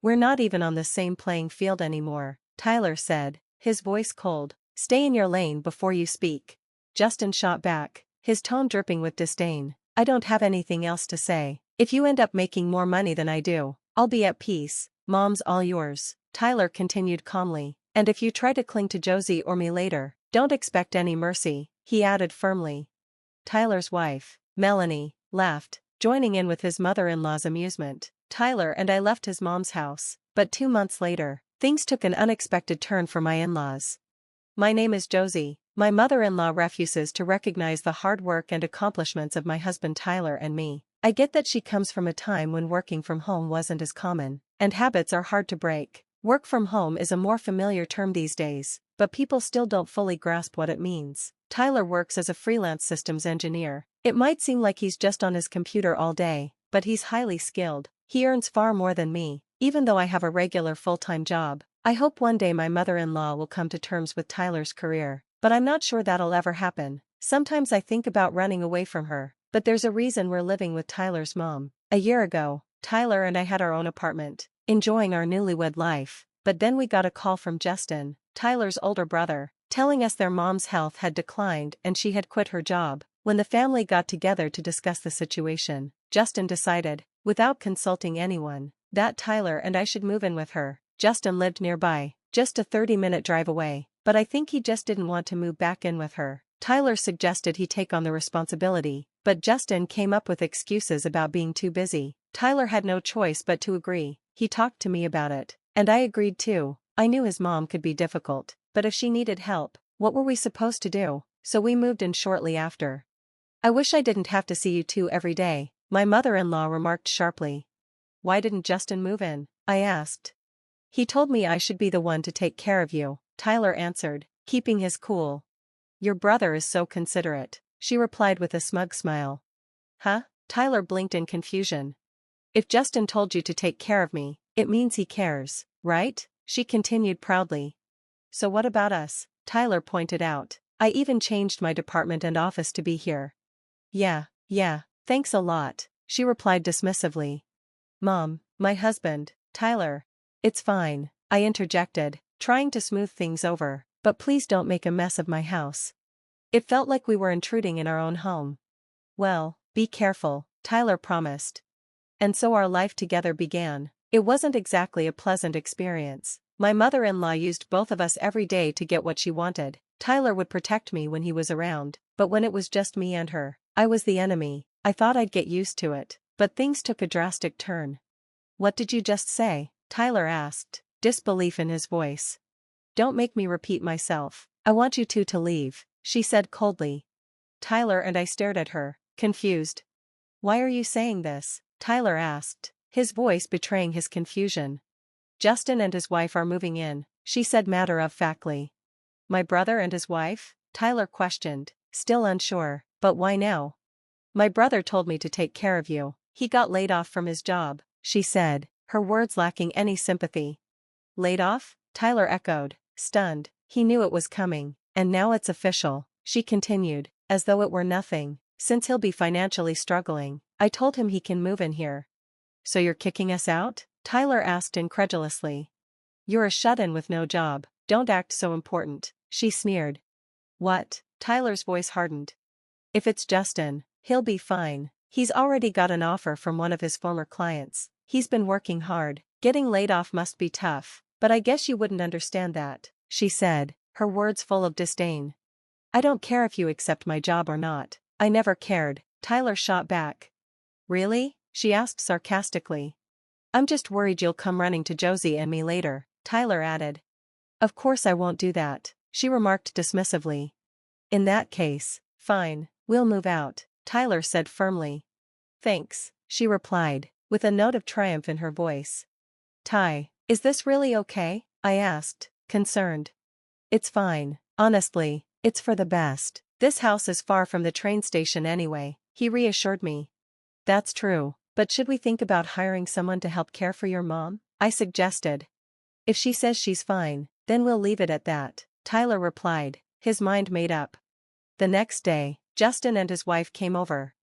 We're not even on the same playing field anymore, Tyler said, his voice cold. Stay in your lane before you speak. Justin shot back, his tone dripping with disdain. I don't have anything else to say. If you end up making more money than I do, I'll be at peace. Mom's all yours, Tyler continued calmly. And if you try to cling to Josie or me later, don't expect any mercy, he added firmly. Tyler's wife, Melanie, laughed, joining in with his mother-in-law's amusement. Tyler and I left his mom's house, but 2 months later, things took an unexpected turn for my in-laws. My name is Josie. My mother-in-law refuses to recognize the hard work and accomplishments of my husband Tyler and me. I get that she comes from a time when working from home wasn't as common, and habits are hard to break. Work from home is a more familiar term these days, but people still don't fully grasp what it means. Tyler works as a freelance systems engineer. It might seem like he's just on his computer all day, but he's highly skilled. He earns far more than me, even though I have a regular full-time job. I hope one day my mother-in-law will come to terms with Tyler's career, but I'm not sure that'll ever happen. Sometimes I think about running away from her, but there's a reason we're living with Tyler's mom. A year ago, Tyler and I had our own apartment, enjoying our newlywed life, but then we got a call from Justin, Tyler's older brother, telling us their mom's health had declined and she had quit her job. When the family got together to discuss the situation, Justin decided, without consulting anyone, that Tyler and I should move in with her. Justin lived nearby, just a 30-minute drive away, but I think he just didn't want to move back in with her. Tyler suggested he take on the responsibility, but Justin came up with excuses about being too busy. Tyler had no choice but to agree. He talked to me about it, and I agreed too. I knew his mom could be difficult, but if she needed help, what were we supposed to do? So we moved in shortly after. I wish I didn't have to see you two every day, my mother-in-law remarked sharply. Why didn't Justin move in? I asked. He told me I should be the one to take care of you, Tyler answered, keeping his cool. Your brother is so considerate, she replied with a smug smile. Huh? Tyler blinked in confusion. If Justin told you to take care of me, it means he cares, right? She continued proudly. So what about us? Tyler pointed out. I even changed my department and office to be here. Yeah, thanks a lot, she replied dismissively. Mom, my husband, Tyler. It's fine, I interjected, trying to smooth things over, but please don't make a mess of my house. It felt like we were intruding in our own home. Well, be careful, Tyler promised. And so our life together began. It wasn't exactly a pleasant experience. My mother-in-law used both of us every day to get what she wanted. Tyler would protect me when he was around, but when it was just me and her, I was the enemy. I thought I'd get used to it, but things took a drastic turn. What did you just say? Tyler asked, disbelief in his voice. Don't make me repeat myself. I want you two to leave, she said coldly. Tyler and I stared at her, confused. Why are you saying this? Tyler asked, his voice betraying his confusion. Justin and his wife are moving in, she said matter-of-factly. My brother and his wife? Tyler questioned, still unsure, but why now? My brother told me to take care of you. He got laid off from his job, she said, her words lacking any sympathy. Laid off? Tyler echoed, stunned. He knew it was coming, and now it's official, she continued, as though it were nothing. Since he'll be financially struggling, I told him he can move in here. So you're kicking us out? Tyler asked incredulously. You're a shut-in with no job, don't act so important, she sneered. What? Tyler's voice hardened. If it's Justin, he'll be fine. He's already got an offer from one of his former clients. He's been working hard. Getting laid off must be tough, but I guess you wouldn't understand that, she said, her words full of disdain. I don't care if you accept my job or not. I never cared, Tyler shot back. Really? She asked sarcastically. I'm just worried you'll come running to Josie and me later, Tyler added. Of course I won't do that, she remarked dismissively. In that case, fine, we'll move out, Tyler said firmly. Thanks, she replied, with a note of triumph in her voice. Ty, is this really okay? I asked, concerned. It's fine, honestly, it's for the best. This house is far from the train station anyway, he reassured me. That's true, but should we think about hiring someone to help care for your mom? I suggested. If she says she's fine, then we'll leave it at that, Tyler replied, his mind made up. The next day, Justin and his wife came over.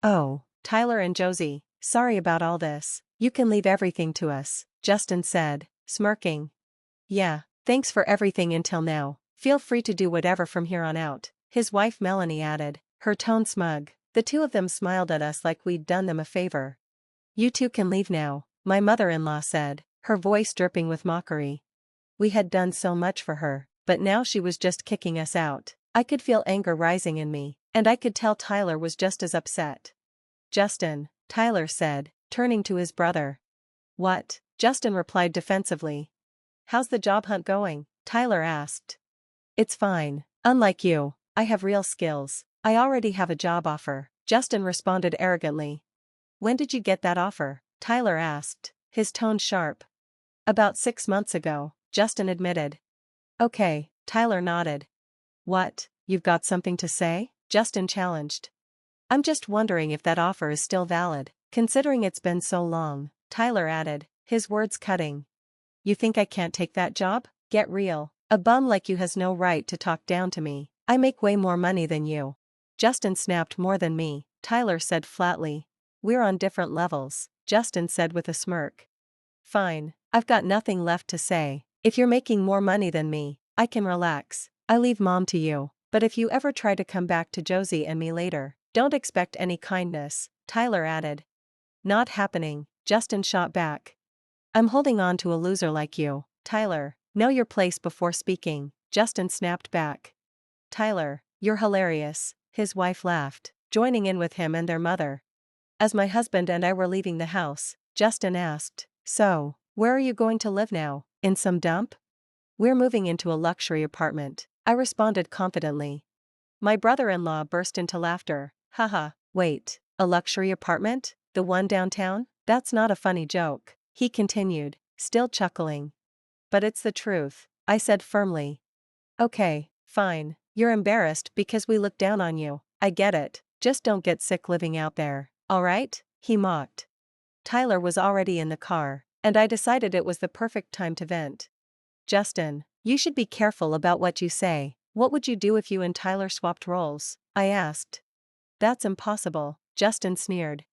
Oh, Tyler and Josie, sorry about all this. You can leave everything to us. Justin said, smirking. Yeah, thanks for everything until now. Feel free to do whatever from here on out, his wife Melanie added, her tone smug. The two of them smiled at us like we'd done them a favor. You two can leave now, my mother-in-law said, her voice dripping with mockery. We had done so much for her, but now she was just kicking us out. I could feel anger rising in me, and I could tell Tyler was just as upset. Justin, Tyler said, turning to his brother. What? Justin replied defensively. How's the job hunt going? Tyler asked. It's fine. Unlike you, I have real skills. I already have a job offer, Justin responded arrogantly. When did you get that offer? Tyler asked, his tone sharp. About 6 months ago, Justin admitted. Okay, Tyler nodded. What, you've got something to say? Justin challenged. I'm just wondering if that offer is still valid, considering it's been so long, Tyler added, his words cutting. You think I can't take that job? Get real. A bum like you has no right to talk down to me. I make way more money than you. Justin snapped. More than me, Tyler said flatly. We're on different levels, Justin said with a smirk. Fine, I've got nothing left to say. If you're making more money than me, I can relax. I leave Mom to you, but if you ever try to come back to Josie and me later, don't expect any kindness, Tyler added. Not happening, Justin shot back. I'm holding on to a loser like you, Tyler. Know your place before speaking, Justin snapped back. Tyler, you're hilarious, his wife laughed, joining in with him and their mother. As my husband and I were leaving the house, Justin asked, so, where are you going to live now? In some dump? We're moving into a luxury apartment, I responded confidently. My brother-in-law burst into laughter. Haha, wait, a luxury apartment? The one downtown? That's not a funny joke, he continued, still chuckling. But it's the truth, I said firmly. Okay, fine, you're embarrassed because we look down on you, I get it, just don't get sick living out there, alright? He mocked. Tyler was already in the car, and I decided it was the perfect time to vent. Justin, you should be careful about what you say. What would you do if you and Tyler swapped roles? I asked. That's impossible, Justin sneered.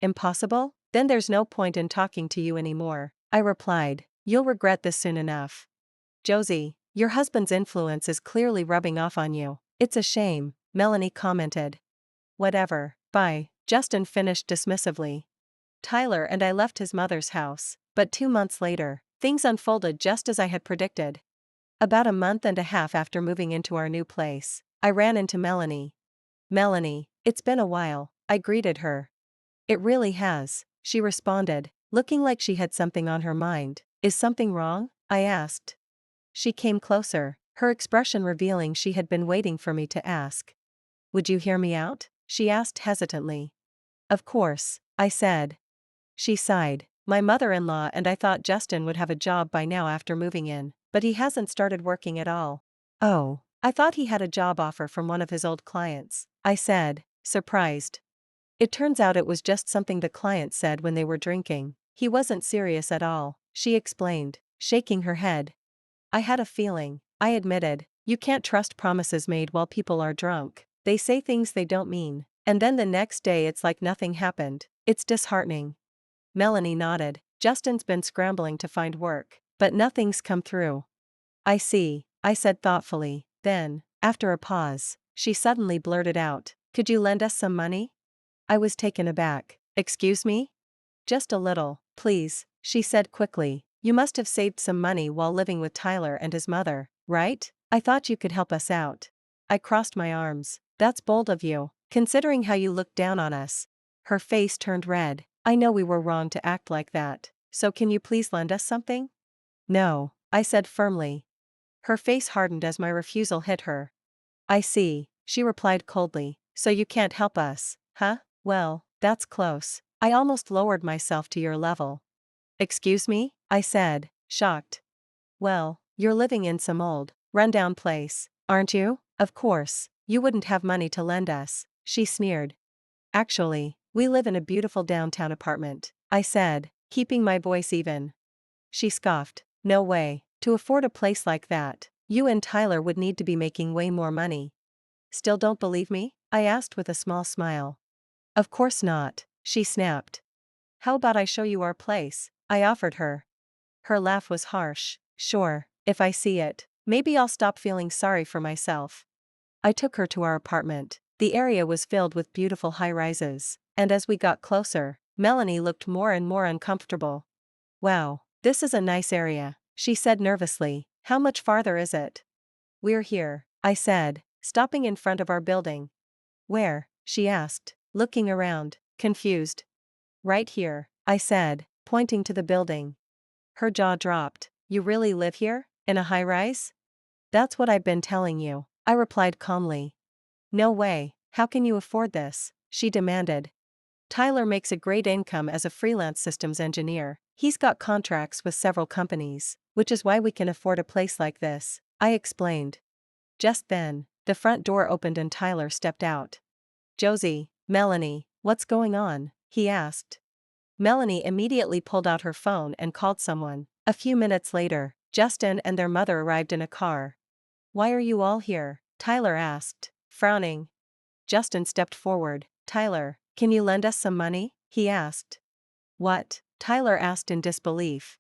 Impossible? Then there's no point in talking to you anymore, I replied. You'll regret this soon enough. Josie, your husband's influence is clearly rubbing off on you. It's a shame, Melanie commented. Whatever, bye, Justin finished dismissively. Tyler and I left his mother's house, but 2 months later, things unfolded just as I had predicted. About a month and a half after moving into our new place, I ran into Melanie. Melanie, it's been a while, I greeted her. It really has, she responded, looking like she had something on her mind. Is something wrong? I asked. She came closer, her expression revealing she had been waiting for me to ask. Would you hear me out? She asked hesitantly. Of course, I said. She sighed. My mother-in-law and I thought Justin would have a job by now after moving in, but he hasn't started working at all. Oh, I thought he had a job offer from one of his old clients, I said, surprised. It turns out it was just something the client said when they were drinking. He wasn't serious at all, she explained, shaking her head. I had a feeling, I admitted. You can't trust promises made while people are drunk. They say things they don't mean, and then the next day it's like nothing happened. It's disheartening. Melanie nodded. Justin's been scrambling to find work, but nothing's come through. I see, I said thoughtfully. Then, after a pause, she suddenly blurted out, could you lend us some money? I was taken aback. Excuse me? Just a little, please, she said quickly. You must have saved some money while living with Tyler and his mother, right? I thought you could help us out. I crossed my arms. That's bold of you, considering how you looked down on us. Her face turned red. I know we were wrong to act like that, so can you please lend us something? No, I said firmly. Her face hardened as my refusal hit her. I see, she replied coldly, so you can't help us, huh? Well, that's close. I almost lowered myself to your level. Excuse me? I said, shocked. Well, you're living in some old, rundown place, aren't you? Of course, you wouldn't have money to lend us, she sneered. Actually, we live in a beautiful downtown apartment, I said, keeping my voice even. She scoffed. No way, to afford a place like that, you and Tyler would need to be making way more money. Still don't believe me? I asked with a small smile. Of course not, she snapped. How about I show you our place? I offered her. Her laugh was harsh. Sure, if I see it, maybe I'll stop feeling sorry for myself. I took her to our apartment. The area was filled with beautiful high-rises, and as we got closer, Melanie looked more and more uncomfortable. Wow, this is a nice area, she said nervously. How much farther is it? We're here, I said, stopping in front of our building. Where? She asked, looking around, confused. Right here, I said, pointing to the building. Her jaw dropped. You really live here? In a high-rise? That's what I've been telling you, I replied calmly. No way, how can you afford this? She demanded. Tyler makes a great income as a freelance systems engineer. He's got contracts with several companies, which is why we can afford a place like this, I explained. Just then, the front door opened and Tyler stepped out. Josie, Melanie, what's going on? He asked. Melanie immediately pulled out her phone and called someone. A few minutes later, Justin and their mother arrived in a car. Why are you all here? Tyler asked, frowning. Justin stepped forward. Tyler, can you lend us some money? He asked. What? Tyler asked in disbelief.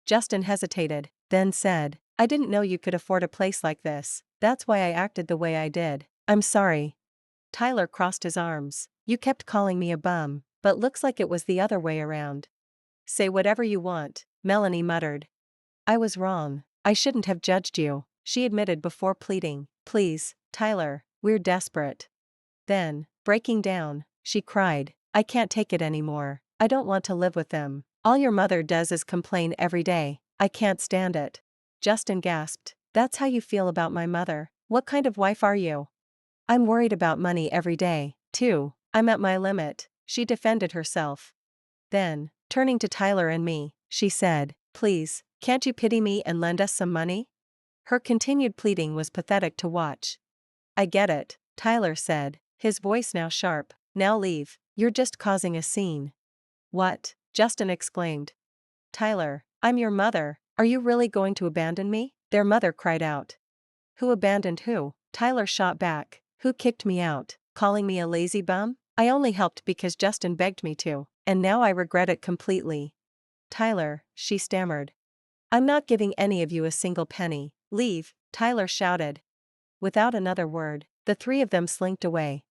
Justin hesitated, then said, I didn't know you could afford a place like this. That's why I acted the way I did. I'm sorry. Tyler crossed his arms. You kept calling me a bum, but looks like it was the other way around. Say whatever you want, Melanie muttered. I was wrong. I shouldn't have judged you, she admitted before pleading. Please, Tyler, we're desperate. Then, breaking down, she cried, I can't take it anymore. I don't want to live with them. All your mother does is complain every day. I can't stand it. Justin gasped. That's how you feel about my mother? What kind of wife are you? I'm worried about money every day, too. I'm at my limit, she defended herself. Then, turning to Tyler and me, she said, please, can't you pity me and lend us some money? Her continued pleading was pathetic to watch. I get it, Tyler said, his voice now sharp. Now leave, you're just causing a scene. What? Justin exclaimed. Tyler, I'm your mother, are you really going to abandon me? Their mother cried out. Who abandoned who? Tyler shot back. Who kicked me out, calling me a lazy bum? I only helped because Justin begged me to, and now I regret it completely. Tyler, she stammered. I'm not giving any of you a single penny. Leave, Tyler shouted. Without another word, the three of them slinked away.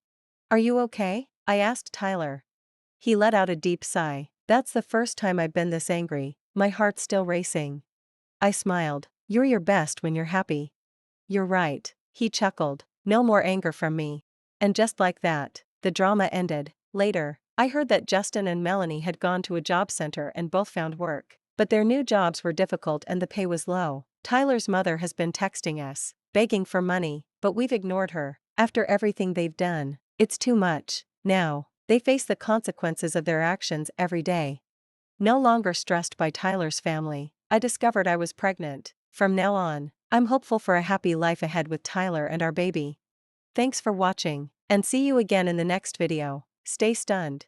Are you okay? I asked Tyler. He let out a deep sigh. That's the first time I've been this angry, my heart's still racing. I smiled. You're your best when you're happy. You're right, he chuckled. No more anger from me. And just like that, the drama ended. Later, I heard that Justin and Melanie had gone to a job center and both found work. But their new jobs were difficult and the pay was low. Tyler's mother has been texting us, begging for money, but we've ignored her. After everything they've done, it's too much. Now, they face the consequences of their actions every day. No longer stressed by Tyler's family, I discovered I was pregnant. From now on, I'm hopeful for a happy life ahead with Tyler and our baby. Thanks for watching, and see you again in the next video. Stay stunned.